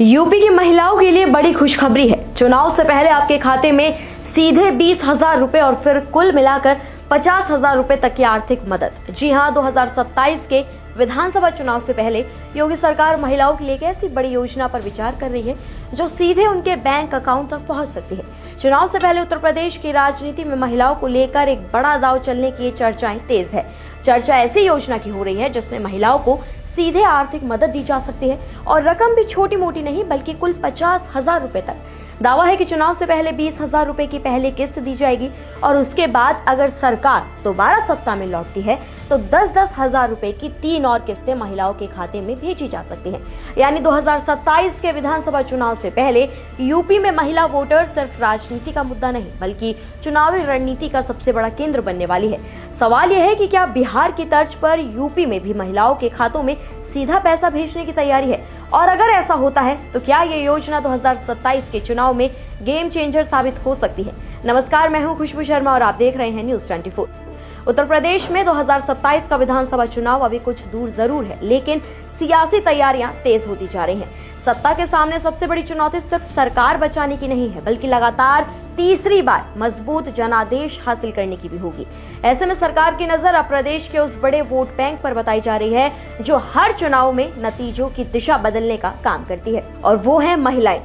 UP की महिलाओं के लिए बड़ी खुशखबरी है। चुनाव से पहले आपके खाते में सीधे 20,000 रुपए और फिर कुल मिलाकर 50,000 रुपए तक की आर्थिक मदद। जी हां, 2027 के विधानसभा चुनाव से पहले योगी सरकार महिलाओं के लिए एक ऐसी बड़ी योजना पर विचार कर रही है जो सीधे उनके बैंक अकाउंट तक पहुंच सकती है। चुनाव से पहले उत्तर प्रदेश की राजनीति में महिलाओं को लेकर एक बड़ा दांव चलने की चर्चाएं तेज है। चर्चा ऐसी योजना की हो रही है जिसमें महिलाओं को सीधे आर्थिक मदद दी जा सकती है और रकम भी छोटी मोटी नहीं बल्कि कुल 50,000 रुपए तक। दावा है कि चुनाव से पहले 20,000 रुपए की पहली किस्त दी जाएगी और उसके बाद अगर सरकार दोबारा सत्ता में लौटती है तो 10-10 हजार रुपए की 3 और किस्तें महिलाओं के खाते में भेजी जा सकती हैं। यानी 2027 के विधानसभा चुनाव से पहले यूपी में महिला वोटर सिर्फ राजनीति का मुद्दा नहीं बल्कि चुनावी रणनीति का सबसे बड़ा केंद्र बनने वाली है। सवाल यह है कि क्या बिहार की तर्ज पर यूपी में भी महिलाओं के खातों में सीधा पैसा भेजने की तैयारी है, और अगर ऐसा होता है तो क्या ये योजना 2027 के चुनाव में गेम चेंजर साबित हो सकती है। नमस्कार, मैं हूं खुशबू शर्मा और आप देख रहे हैं न्यूज़ 24। उत्तर प्रदेश में 2027 का विधानसभा चुनाव अभी कुछ दूर जरूर है, लेकिन सियासी तैयारियां तेज होती जा रही हैं। सत्ता के सामने सबसे बड़ी चुनौती सिर्फ सरकार बचाने की नहीं है बल्कि लगातार तीसरी बार मजबूत जनादेश हासिल करने की भी होगी। ऐसे में सरकार की नजर अब प्रदेश के उस बड़े वोट बैंक पर बताई जा रही है जो हर चुनाव में नतीजों की दिशा बदलने का काम करती है, और वो है महिलाएं।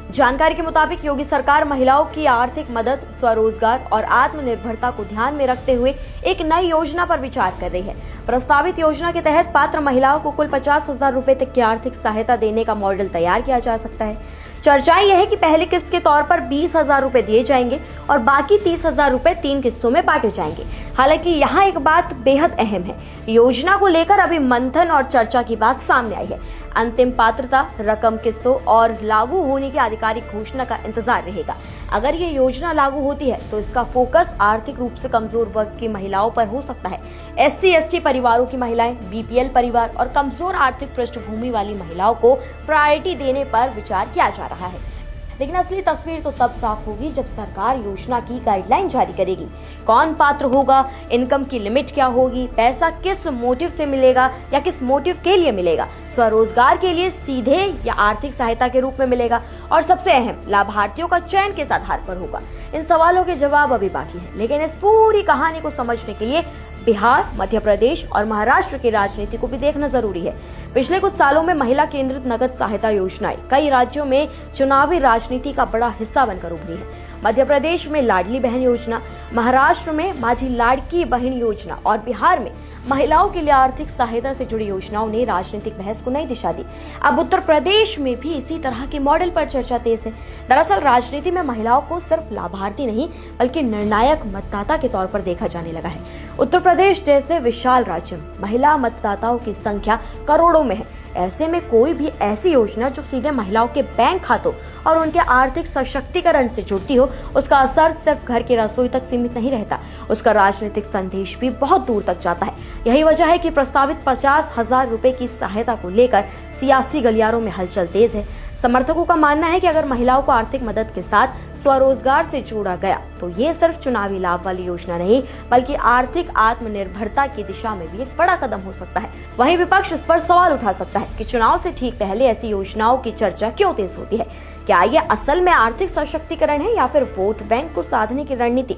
जानकारी के मुताबिक योगी सरकार महिलाओं की आर्थिक मदद, स्वरोजगार और आत्मनिर्भरता को ध्यान में रखते हुए एक नई योजना पर विचार कर रही है। प्रस्तावित योजना के तहत पात्र महिलाओं को कुल 50,000 रुपए तक की आर्थिक सहायता देने का मॉडल तैयार किया जा सकता है। चर्चाएं यह है कि पहली किस्त के तौर पर 20,000 रुपए दिए जाएंगे और बाकी 30,000 रुपए 3 किस्तों में बांटे जाएंगे। हालांकि यहाँ एक बात बेहद अहम है, योजना को लेकर अभी मंथन और चर्चा की बात सामने आई है। अंतिम पात्रता, रकम, किस्तों और लागू होने की आधिकारिक घोषणा का इंतजार रहेगा। अगर ये योजना लागू होती है तो इसका फोकस आर्थिक रूप से कमजोर वर्ग की महिलाओं पर हो सकता है। SC/ST परिवारों की महिलाएं, BPL परिवार और कमजोर आर्थिक पृष्ठभूमि वाली महिलाओं को प्रायोरिटी देने पर विचार किया जा रहा है। लेकिन असली तस्वीर तो तब साफ होगी जब सरकार योजना की गाइडलाइन जारी करेगी। कौन पात्र होगा, इनकम की लिमिट क्या होगी, पैसा किस मोटिव से मिलेगा या किस मोटिव के लिए मिलेगा, स्वरोजगार के लिए सीधे या आर्थिक सहायता के रूप में मिलेगा, और सबसे अहम, लाभार्थियों का चयन किस आधार पर होगा। इन सवालों के जवाब अभी बाकी है, लेकिन इस पूरी कहानी को समझने के लिए बिहार, मध्य प्रदेश और महाराष्ट्र की राजनीति को भी देखना जरूरी है। पिछले कुछ सालों में महिला केंद्रित नगद सहायता योजनाएं कई राज्यों में चुनावी राजनीति का बड़ा हिस्सा बनकर उभरी है। मध्य प्रदेश में लाडली बहन योजना, महाराष्ट्र में माझी लाड़की बहन योजना और बिहार में महिलाओं के लिए आर्थिक सहायता से जुड़ी योजनाओं ने राजनीतिक बहस को नई दिशा दी। अब उत्तर प्रदेश में भी इसी तरह के मॉडल पर चर्चा तेज है। दरअसल राजनीति में महिलाओं को सिर्फ लाभार्थी नहीं बल्कि निर्णायक मतदाता के तौर पर देखा जाने लगा है। उत्तर प्रदेश जैसे विशाल राज्य में महिला मतदाताओं की संख्या करोड़ों में है। ऐसे में कोई भी ऐसी योजना जो सीधे महिलाओं के बैंक खातों और उनके आर्थिक सशक्तिकरण से जुड़ती हो, उसका असर सिर्फ घर की रसोई तक सीमित नहीं रहता, उसका राजनीतिक संदेश भी बहुत दूर तक जाता है। यही वजह है कि प्रस्तावित 50,000 रुपए की सहायता को लेकर सियासी गलियारों में हलचल तेज है। समर्थकों का मानना है कि अगर महिलाओं को आर्थिक मदद के साथ स्वरोजगार से जोड़ा गया तो ये सिर्फ चुनावी लाभ वाली योजना नहीं बल्कि आर्थिक आत्मनिर्भरता की दिशा में भी एक बड़ा कदम हो सकता है। वहीं विपक्ष इस पर सवाल उठा सकता है कि चुनाव से ठीक पहले ऐसी योजनाओं की चर्चा क्यों तेज होती है। क्या ये असल में आर्थिक सशक्तिकरण है या फिर वोट बैंक को साधने की रणनीति?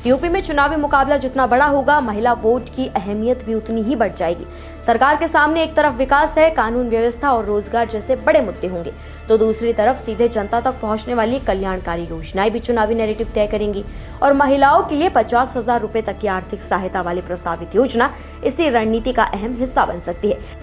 यूपी में चुनावी मुकाबला जितना बड़ा होगा, महिला वोट की अहमियत भी उतनी ही बढ़ जाएगी। सरकार के सामने एक तरफ विकास है, कानून व्यवस्था और रोजगार जैसे बड़े मुद्दे होंगे, तो दूसरी तरफ सीधे जनता तक पहुंचने वाली कल्याणकारी योजनाएं भी चुनावी नैरेटिव तय करेंगी। और महिलाओं के लिए 50,000 रुपए तक की आर्थिक सहायता वाली प्रस्तावित योजना इसी रणनीति का अहम हिस्सा बन सकती है।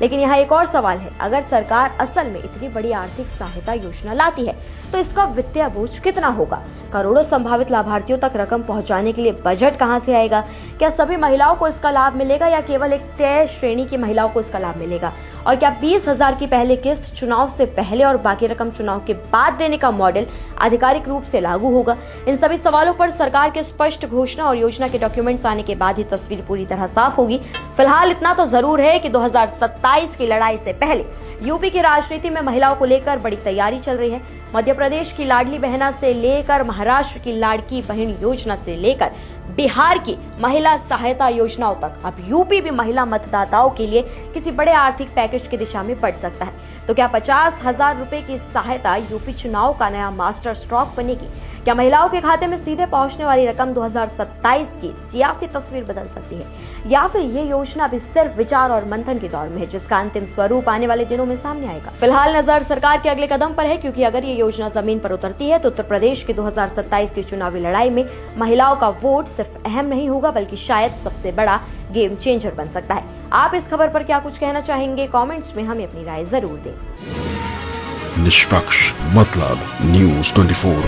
लेकिन यहाँ एक और सवाल है, अगर सरकार असल में इतनी बड़ी आर्थिक सहायता योजना लाती है तो इसका वित्तीय बोझ कितना होगा? करोड़ों संभावित लाभार्थियों तक रकम पहुंचाने के लिए बजट कहां से आएगा? क्या सभी महिलाओं को इसका लाभ मिलेगा या केवल एक तय श्रेणी की महिलाओं को इसका लाभ मिलेगा? और क्या 20,000 की पहली किस्त चुनाव से पहले और बाकी रकम चुनाव के बाद देने का मॉडल आधिकारिक रूप से लागू होगा? इन सभी सवालों पर सरकार के स्पष्ट घोषणा और योजना के डॉक्यूमेंट्स आने के बाद ही तस्वीर पूरी तरह साफ होगी। फिलहाल इतना तो जरूर है कि 2027 की लड़ाई से पहले यूपी की राजनीति में महिलाओं को लेकर बड़ी तैयारी चल रही है। मध्य प्रदेश की लाडली बहना से लेकर महाराष्ट्र की लाड़की बहन योजना से लेकर बिहार की महिला सहायता योजनाओं तक अब यूपी भी महिला मतदाताओं के लिए किसी बड़े आर्थिक पैकेज की दिशा में बढ़ सकता है। तो क्या 50,000 रुपए की सहायता यूपी चुनाव का नया मास्टर स्ट्रोक बनेगी? क्या महिलाओं के खाते में सीधे पहुंचने वाली रकम 2027 की सियासी तस्वीर बदल सकती है, या फिर ये योजना भी सिर्फ विचार और मंथन के दौर में है, जिसका अंतिम स्वरूप आने वाले दिनों में सामने आएगा? फिलहाल नजर सरकार के अगले कदम पर है, क्योंकि अगर ये योजना जमीन पर उतरती है तो उत्तर प्रदेश की 2027 की चुनावी लड़ाई में महिलाओं का वोट सिर्फ अहम नहीं होगा, बल्कि शायद सबसे बड़ा गेम चेंजर बन सकता है। आप इस खबर पर क्या कुछ कहना चाहेंगे? कमेंट्स में हमें अपनी राय जरूर दें। निष्पक्ष मतलब न्यूज़ 24